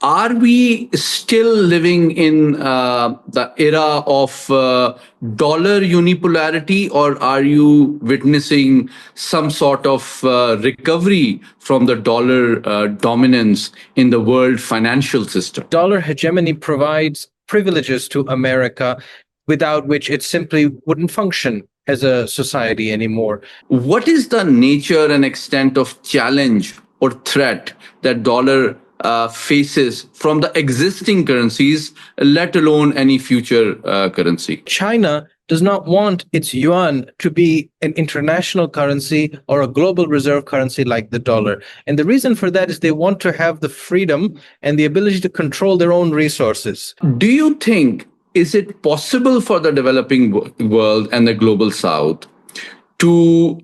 Are we still living in the era of dollar unipolarity, or are you witnessing some sort of recovery from the dollar dominance in the world financial system? Dollar hegemony provides privileges to America without which it simply wouldn't function as a society anymore. What is the nature and extent of challenge or threat that dollar faces from the existing currencies, let alone any future currency? China does not want its yuan to be an international currency or a global reserve currency like the dollar. And the reason for that is they want to have the freedom and the ability to control their own resources. Do you think, is it possible for the developing world and the global south to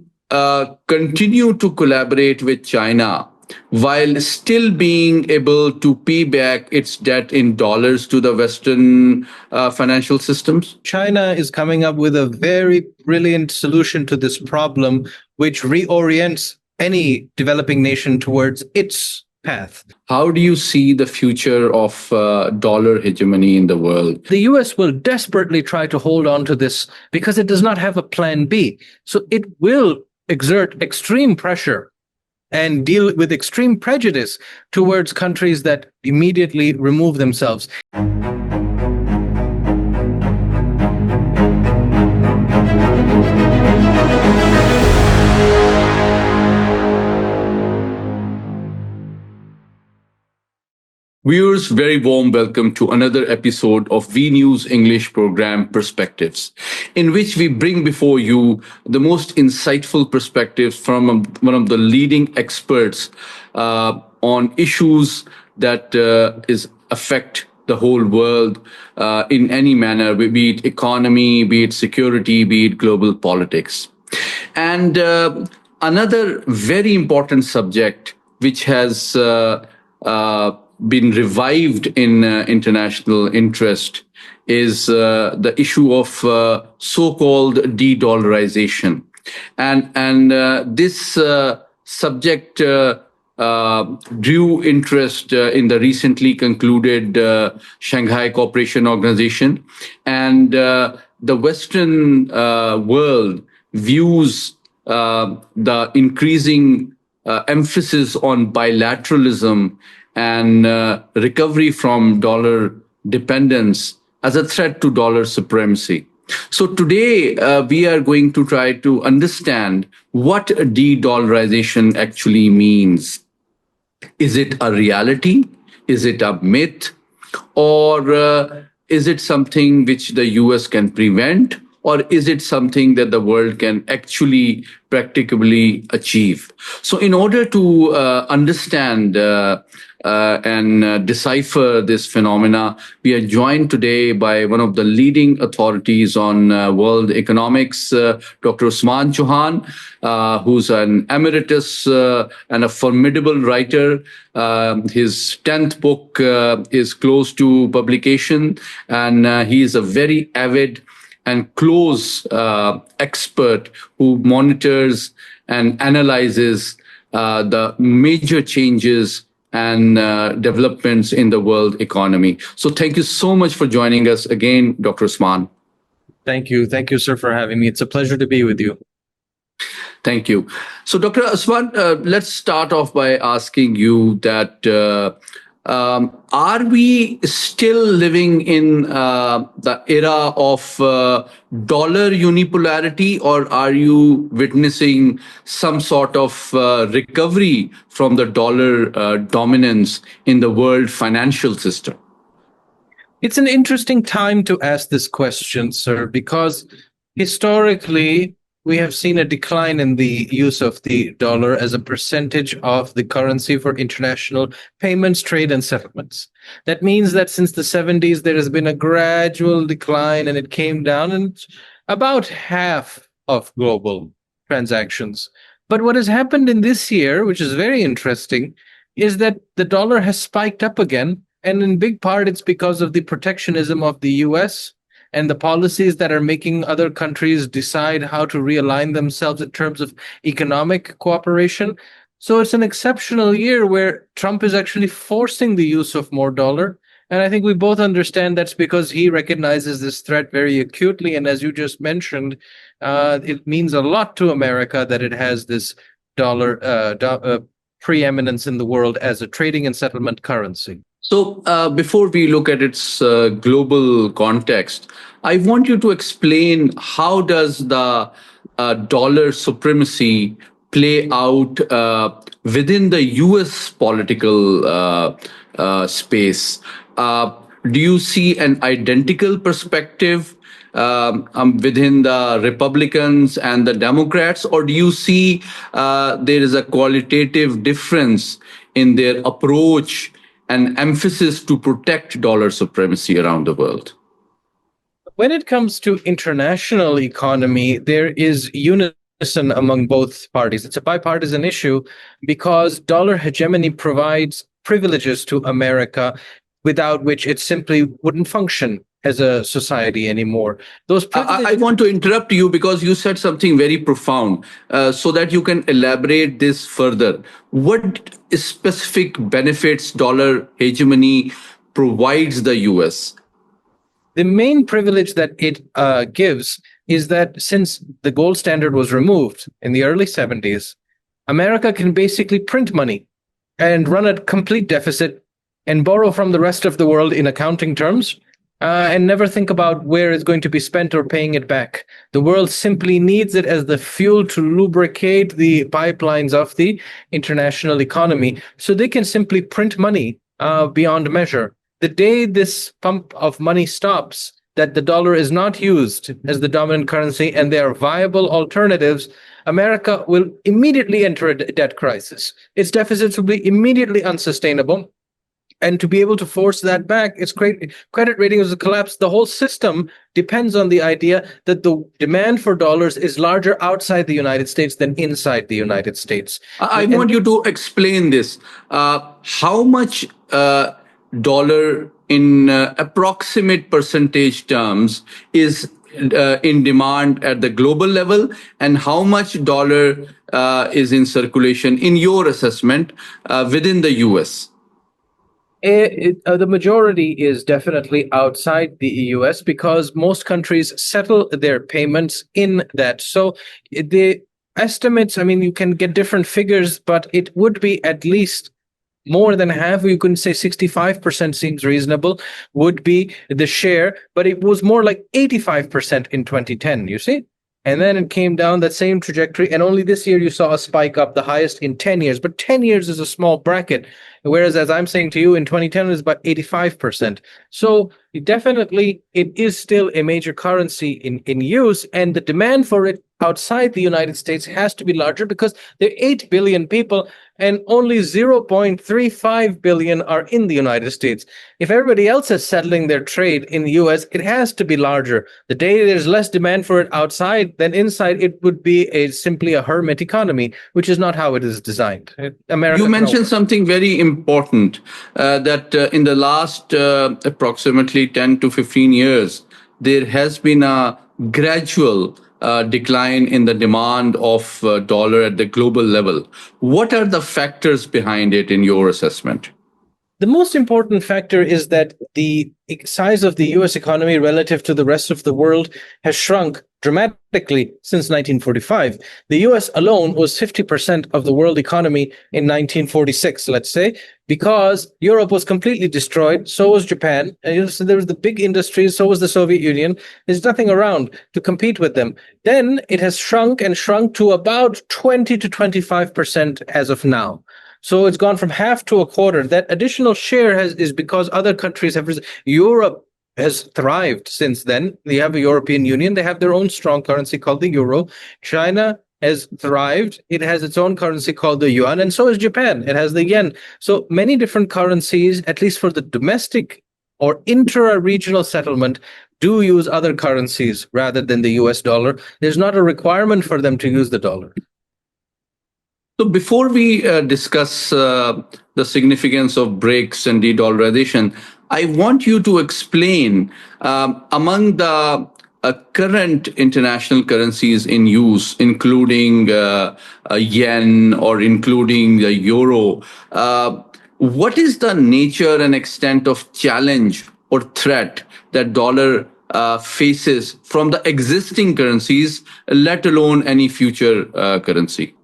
continue to collaborate with China while still being able to pay back its debt in dollars to the Western financial systems? China is coming up with a very brilliant solution to this problem, which reorients any developing nation towards its path. How do you see the future of dollar hegemony in the world? The US will desperately try to hold on to this because it does not have a plan B. So it will exert extreme pressure and deal with extreme prejudice towards countries that immediately remove themselves. Viewers, very warm welcome to another episode of V News English program Perspectives, in which we bring before you the most insightful perspectives from one of the leading experts on issues that affect the whole world in any manner, be it economy, be it security, be it global politics. And another very important subject which has been revived in international interest is the issue of so-called de-dollarization, and this subject drew interest in the recently concluded Shanghai Cooperation Organization, and the Western world views the increasing emphasis on bilateralism and recovery from dollar dependence as a threat to dollar supremacy. So today we are going to try to understand what de-dollarization actually means. Is it a reality? Is it a myth? Or is it something which the US can prevent? Or is it something that the world can actually practically achieve? So in order to understand and decipher this phenomena, we are joined today by one of the leading authorities on world economics, Dr. Usman Chohan, who's an emeritus and a formidable writer. His 10th book is close to publication, and he is a very avid and close expert who monitors and analyzes the major changes and developments in the world economy. So thank you so much for joining us again, Dr. Usman. Thank you. Thank you, sir, for having me. It's a pleasure to be with you. Thank you. So, Dr. Usman, let's start off by asking you that are we still living in the era of dollar unipolarity, or are you witnessing some sort of recovery from the dollar dominance in the world financial system? It's an interesting time to ask this question, sir, because historically, we have seen a decline in the use of the dollar as a percentage of the currency for international payments, trade, and settlements. That means that since the 70s, there has been a gradual decline, and it came down and about half of global transactions. But what has happened in this year, which is very interesting, is that the dollar has spiked up again. And in big part, it's because of the protectionism of the US and the policies that are making other countries decide how to realign themselves in terms of economic cooperation. So it's an exceptional year where Trump is actually forcing the use of more dollar. And I think we both understand that's because he recognizes this threat very acutely. And as you just mentioned, it means a lot to America that it has this dollar preeminence in the world as a trading and settlement currency. So, before we look at its global context, I want you to explain how does the dollar supremacy play out within the U.S. political space. Do you see an identical perspective within the Republicans and the Democrats, or do you see there is a qualitative difference in their approach and emphasis to protect dollar supremacy around the world? When it comes to international economy, there is unison among both parties. It's a bipartisan issue because dollar hegemony provides privileges to America without which it simply wouldn't function as a society anymore. Those I privileges. want to interrupt you because you said something very profound, so that you can elaborate this further. What specific benefits dollar hegemony provides the US? The main privilege that it gives is that since the gold standard was removed in the early 70s, America can basically print money and run a complete deficit and borrow from the rest of the world in accounting terms and never think about where it's going to be spent or paying it back. The world simply needs it as the fuel to lubricate the pipelines of the international economy. So they can simply print money beyond measure. The day this pump of money stops, that the dollar is not used as the dominant currency and there are viable alternatives, America will immediately enter a debt crisis. Its deficits will be immediately unsustainable. And to be able to force that back, its credit rating will collapse. The whole system depends on the idea that the demand for dollars is larger outside the United States than inside the United States. I want you to explain this. How much dollar in approximate percentage terms is in demand at the global level, and how much dollar is in circulation, in your assessment, within the US? The majority is definitely outside the US because most countries settle their payments in that. So the estimates, I mean, you can get different figures, but it would be at least more than half. You can say 65% seems reasonable, would be the share, but it was more like 85% in 2010, you see? And then it came down that same trajectory. And only this year you saw a spike up, the highest in 10 years. But 10 years is a small bracket. Whereas, as I'm saying to you, in 2010 it was about 85%. So definitely it is still a major currency in use. And the demand for it outside the United States has to be larger because there are 8 billion people and only 0.35 billion are in the United States. If everybody else is settling their trade in the US, it has to be larger. The day there's less demand for it outside than inside, it would be simply a hermit economy, which is not how it is designed. You mentioned something very important, that in the last approximately 10 to 15 years, there has been a gradual decline in the demand of dollar at the global level. What are the factors behind it in your assessment? The most important factor is that the size of the US economy relative to the rest of the world has shrunk dramatically since 1945. The US alone was 50% of the world economy in 1946, let's say, because Europe was completely destroyed, so was Japan. So there was the big industries, so was the Soviet Union. There's nothing around to compete with them. Then it has shrunk and shrunk to about 20 to 25% as of now. So it's gone from half to a quarter. That additional share is because other countries have risen. Europe has thrived since then. They have a European Union. They have their own strong currency called the euro. China has thrived. It has its own currency called the yuan, and so is Japan. It has the yen. So many different currencies, at least for the domestic or intra-regional settlement, do use other currencies rather than the US dollar. There's not a requirement for them to use the dollar. So before we discuss the significance of BRICS and de-dollarization, I want you to explain among the current international currencies in use, including yen or including the euro, what is the nature and extent of challenge or threat that dollar faces from the existing currencies, let alone any future currency?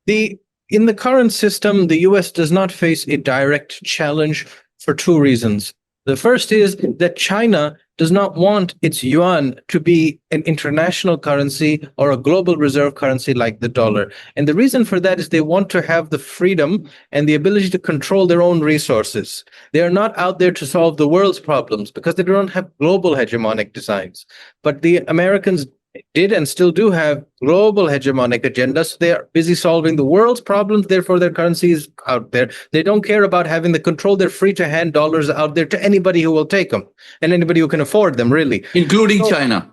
The In the current system, the US does not face a direct challenge for two reasons. The first is that China does not want its yuan to be an international currency or a global reserve currency like the dollar. And the reason for that is they want to have the freedom and the ability to control their own resources. They are not out there to solve the world's problems because they don't have global hegemonic designs. But the Americans did and still do have global hegemonic agendas. So they are busy solving the world's problems. Therefore, their currency is out there. They don't care about having the control. They're free to hand dollars out there to anybody who will take them and anybody who can afford them, really. Including So, China.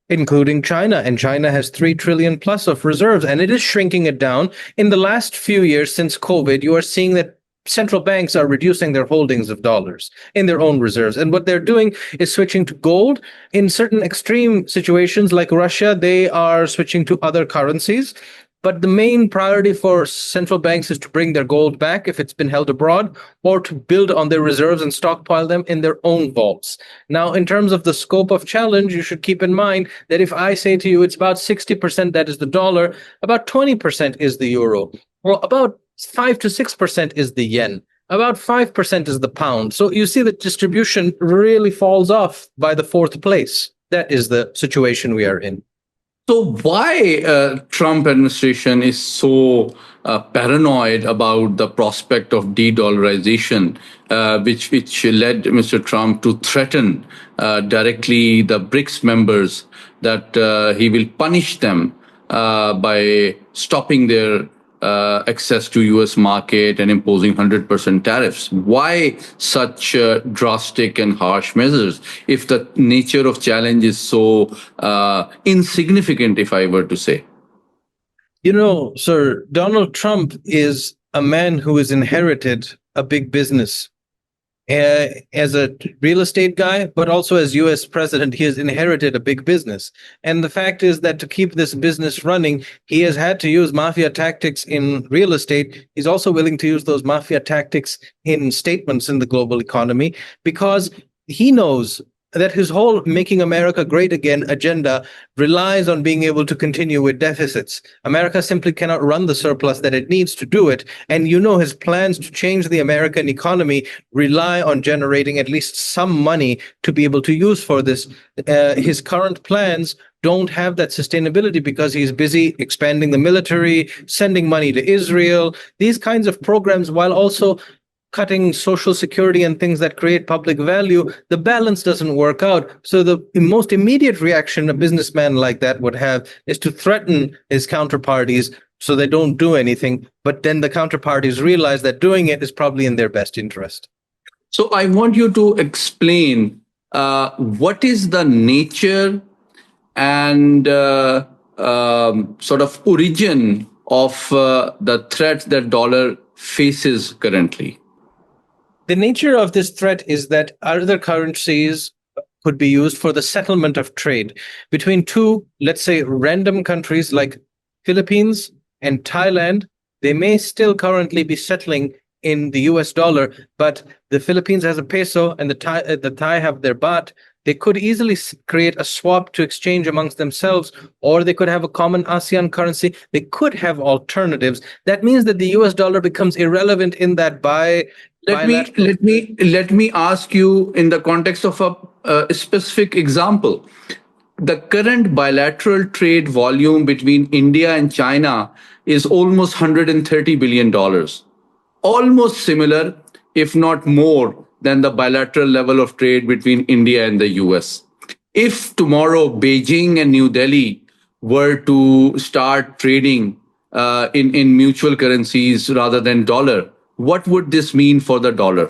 including China. And China has 3 trillion plus of reserves, and it is shrinking it down. In the last few years since COVID, you are seeing that central banks are reducing their holdings of dollars in their own reserves. And what they're doing is switching to gold. In certain extreme situations like Russia, they are switching to other currencies. But the main priority for central banks is to bring their gold back if it's been held abroad, or to build on their reserves and stockpile them in their own vaults. Now, in terms of the scope of challenge, you should keep in mind that if I say to you it's about 60% that is the dollar, about 20% is the euro, or about 5 to 6% is the yen. About 5% is the pound. So you see the distribution really falls off by the fourth place. That is the situation we are in. So why Trump administration is so paranoid about the prospect of de-dollarization, which led Mr. Trump to threaten directly the BRICS members that he will punish them by stopping their access to US market and imposing 100% tariffs. Why such drastic and harsh measures if the nature of challenge is so insignificant, if I were to say? You know, sir, Donald Trump is a man who has inherited a big business. As a real estate guy, but also as US president, he has inherited a big business. And the fact is that to keep this business running, he has had to use mafia tactics in real estate. He's also willing to use those mafia tactics in statements in the global economy because he knows that his whole making America great again agenda relies on being able to continue with deficits. America simply cannot run the surplus that it needs to do it. And you know, his plans to change the American economy rely on generating at least some money to be able to use for this. His current plans don't have that sustainability because he's busy expanding the military, sending money to Israel, these kinds of programs, while also cutting social security and things that create public value. The balance doesn't work out. So the most immediate reaction a businessman like that would have is to threaten his counterparties so they don't do anything. But then the counterparties realize that doing it is probably in their best interest. So I want you to explain what is the nature and sort of origin of the threat that dollar faces currently. The nature of this threat is that other currencies could be used for the settlement of trade between two, let's say, random countries like Philippines and Thailand. They may still currently be settling in the US dollar, but the Philippines has a peso and the Thai have their baht. They could easily create a swap to exchange amongst themselves, or they could have a common ASEAN currency. They could have alternatives. That means that the US dollar becomes irrelevant in that Let me ask you in the context of a specific example. The current bilateral trade volume between India and China is almost $130 billion, almost similar, if not more, than the bilateral level of trade between India and the US. If tomorrow Beijing and New Delhi were to start trading in mutual currencies rather than dollar, what would this mean for the dollar?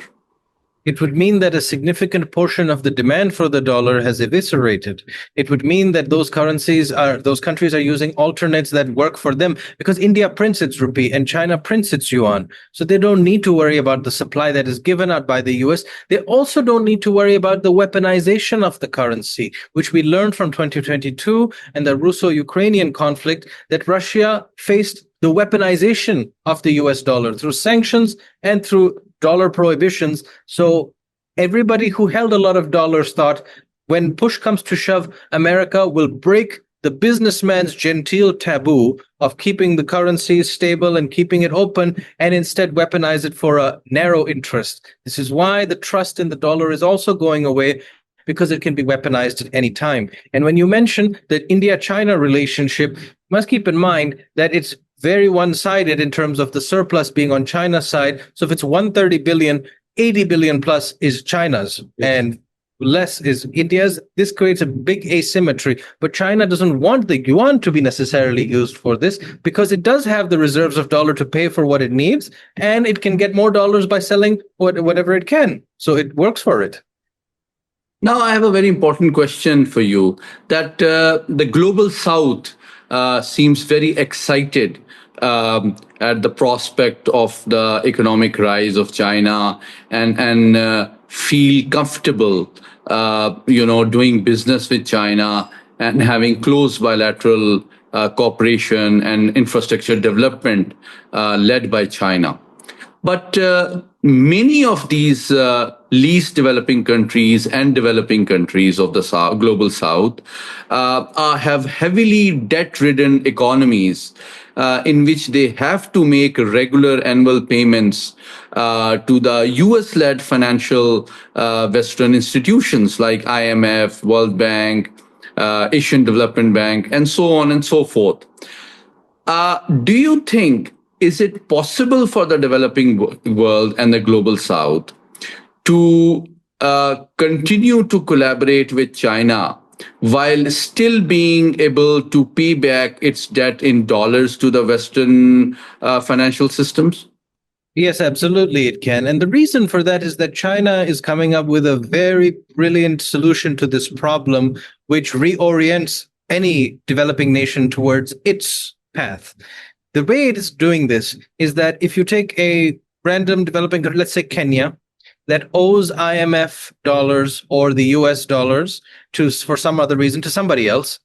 It would mean that a significant portion of the demand for the dollar has eviscerated. It would mean that those countries are using alternates that work for them because India prints its rupee and China prints its yuan. So they don't need to worry about the supply that is given out by the US. They also don't need to worry about the weaponization of the currency, which we learned from 2022 and the Russo-Ukrainian conflict that Russia faced the weaponization of the US dollar through sanctions and through dollar prohibitions. So everybody who held a lot of dollars thought when push comes to shove, America will break the businessman's genteel taboo of keeping the currency stable and keeping it open and instead weaponize it for a narrow interest. This is why the trust in the dollar is also going away because it can be weaponized at any time. And when you mention the India-China relationship, you must keep in mind that it's very one-sided in terms of the surplus being on China's side. So if it's 130 billion, 80 billion plus is China's and less is India's. This creates a big asymmetry. But China doesn't want the yuan to be necessarily used for this because it does have the reserves of dollar to pay for what it needs, and it can get more dollars by selling whatever it can. So it works for it. Now, I have a very important question for you that the global south seems very excited at the prospect of the economic rise of China and feel comfortable, doing business with China and having close bilateral cooperation and infrastructure development led by China. But many of these least developing countries and developing countries of the global south have heavily debt-ridden economies in which they have to make regular annual payments to the US-led financial Western institutions like IMF, World Bank, Asian Development Bank, and so on and so forth. Do you think is it possible for the developing world and the global south to continue to collaborate with China while still being able to pay back its debt in dollars to the Western financial systems? Yes, absolutely, it can. And the reason for that is that China is coming up with a very brilliant solution to this problem, which reorients any developing nation towards its path. The way it is doing this is that if you take a random developing country, let's say Kenya, that owes IMF dollars or the US dollars for some other reason to somebody else,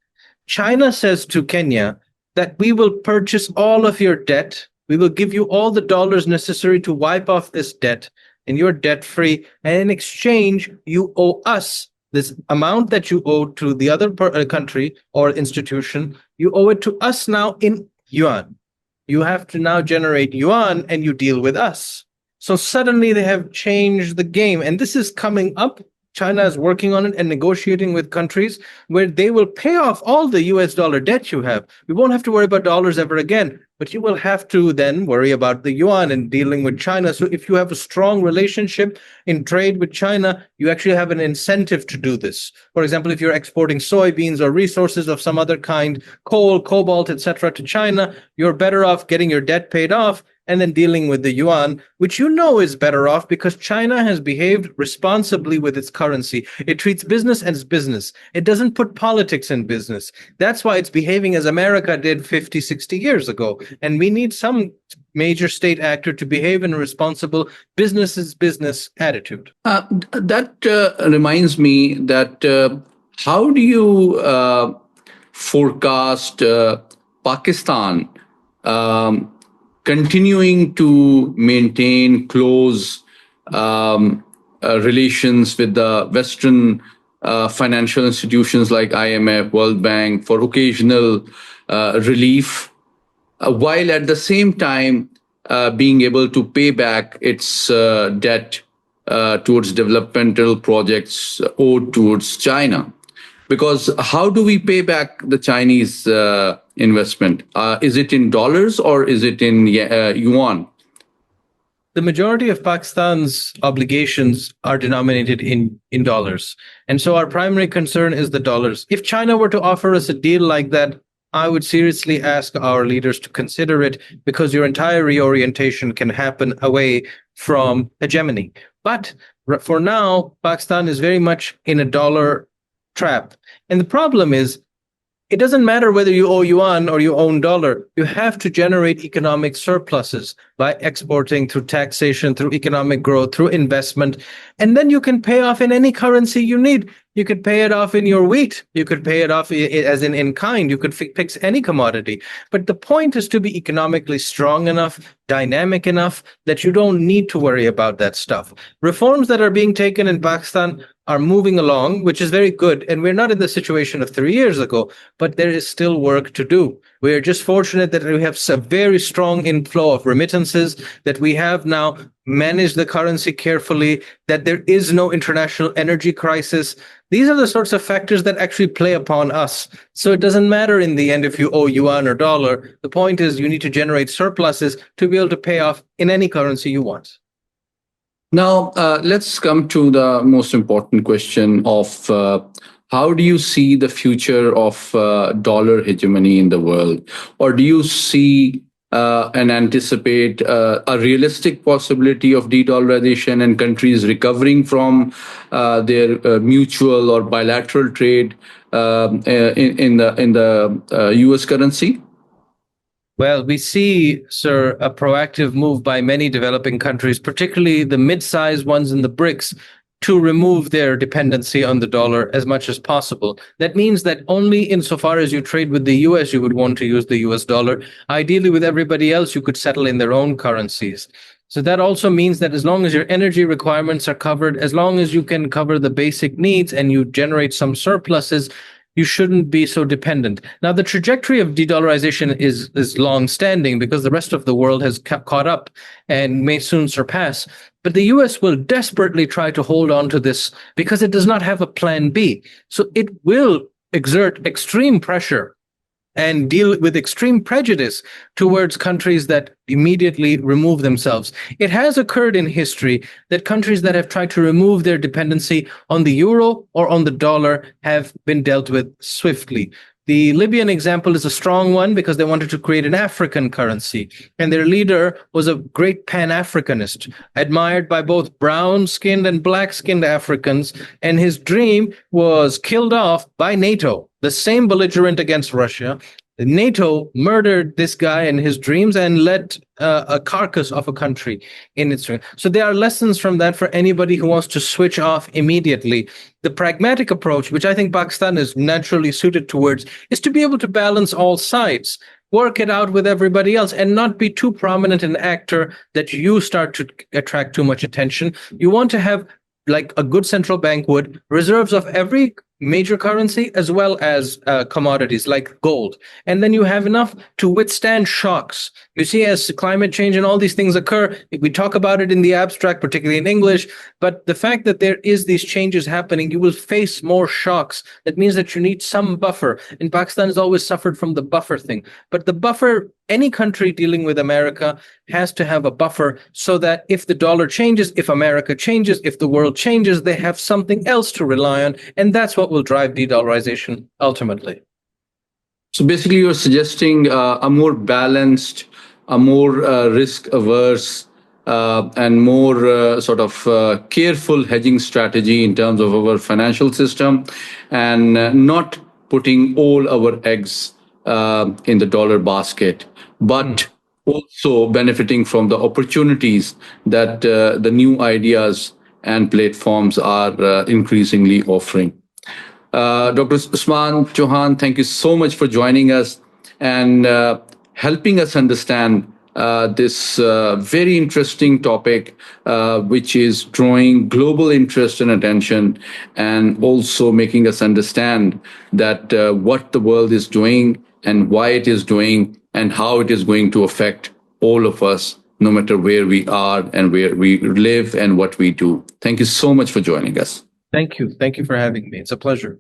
China says to Kenya that we will purchase all of your debt. We will give you all the dollars necessary to wipe off this debt, and you're debt free. And in exchange, you owe us this amount that you owe to the other country or institution. You owe it to us now in yuan. You have to now generate yuan and you deal with us. So suddenly they have changed the game. And this is coming up. China is working on it and negotiating with countries where they will pay off all the US dollar debt you have. We won't have to worry about dollars ever again, but you will have to then worry about the yuan and dealing with China. So if you have a strong relationship in trade with China, you actually have an incentive to do this. For example, if you're exporting soybeans or resources of some other kind, coal, cobalt, etc., to China, you're better off getting your debt paid off and then dealing with the yuan, which you know is better off because China has behaved responsibly with its currency. It treats business as business. It doesn't put politics in business. That's why it's behaving as America did 50, 60 years ago. And we need some major state actor to behave in a responsible business is business attitude. That reminds me that how do you forecast Pakistan continuing to maintain close relations with the Western financial institutions like IMF, World Bank for occasional relief, while at the same time being able to pay back its debt towards developmental projects owed towards China? Because how do we pay back the Chinese investment? Is it in dollars or is it in yuan? The majority of Pakistan's obligations are denominated in dollars. And so our primary concern is the dollars. If China were to offer us a deal like that, I would seriously ask our leaders to consider it because your entire reorientation can happen away from hegemony. But For now, Pakistan is very much in a dollar trap. And the problem is, it doesn't matter whether you owe yuan or you own dollar. You have to generate economic surpluses by exporting through taxation, through economic growth, through investment. And then you can pay off in any currency you need. You could pay it off in your wheat. You could pay it off as in kind. You could fix any commodity. But the point is to be economically strong enough, dynamic enough that you don't need to worry about that stuff. Reforms that are being taken in Pakistan are moving along, which is very good. And we're not in the situation of 3 years ago, but there is still work to do. We are just fortunate that we have a very strong inflow of remittances, that we have now managed the currency carefully, that there is no international energy crisis. These are the sorts of factors that actually play upon us. So it doesn't matter in the end if you owe yuan or dollar. The point is you need to generate surpluses to be able to pay off in any currency you want. Now, let's come to the most important question of how do you see the future of dollar hegemony in the world? Or do you see and anticipate a realistic possibility of de-dollarization and countries recovering from their mutual or bilateral trade in the US currency? Well, we see, sir, a proactive move by many developing countries, particularly the mid-sized ones in the BRICS, to remove their dependency on the dollar as much as possible. That means that only insofar as you trade with the US, you would want to use the US dollar. Ideally, with everybody else, you could settle in their own currencies. So that also means that as long as your energy requirements are covered, as long as you can cover the basic needs and you generate some surpluses, you shouldn't be so dependent. Now, the trajectory of de-dollarization is long-standing because the rest of the world has caught up and may soon surpass. But the US will desperately try to hold on to this because it does not have a plan B. So it will exert extreme pressure and deal with extreme prejudice towards countries that immediately remove themselves. It has occurred in history that countries that have tried to remove their dependency on the euro or on the dollar have been dealt with swiftly. The Libyan example is a strong one because they wanted to create an African currency, and their leader was a great Pan-Africanist, admired by both brown-skinned and black-skinned Africans, and his dream was killed off by NATO, the same belligerent against Russia. NATO murdered this guy in his dreams and let a carcass of a country in its dream. So there are lessons from that for anybody who wants to switch off immediately. The pragmatic approach, which I think Pakistan is naturally suited towards, is to be able to balance all sides, work it out with everybody else, and not be too prominent an actor that you start to attract too much attention. You want to have, like a good central bank would, reserves of every major currency as well as commodities like gold. And then you have enough to withstand shocks. You see, as climate change and all these things occur, we talk about it in the abstract, particularly in English, but the fact that there is these changes happening, you will face more shocks. That means that you need some buffer. And Pakistan has always suffered from the buffer thing. But the buffer, any country dealing with America has to have a buffer so that if the dollar changes, if America changes, if the world changes, they have something else to rely on. And that's what will drive de-dollarization ultimately. So basically, you're suggesting a more balanced, a more risk-averse, and more sort of careful hedging strategy in terms of our financial system, and not putting all our eggs in the dollar basket, but also benefiting from the opportunities that the new ideas and platforms are increasingly offering. Dr. Usman, Chohan, thank you so much for joining us and helping us understand this very interesting topic, which is drawing global interest and attention, and also making us understand that what the world is doing and why it is doing and how it is going to affect all of us, no matter where we are and where we live and what we do. Thank you so much for joining us. Thank you. Thank you for having me. It's a pleasure.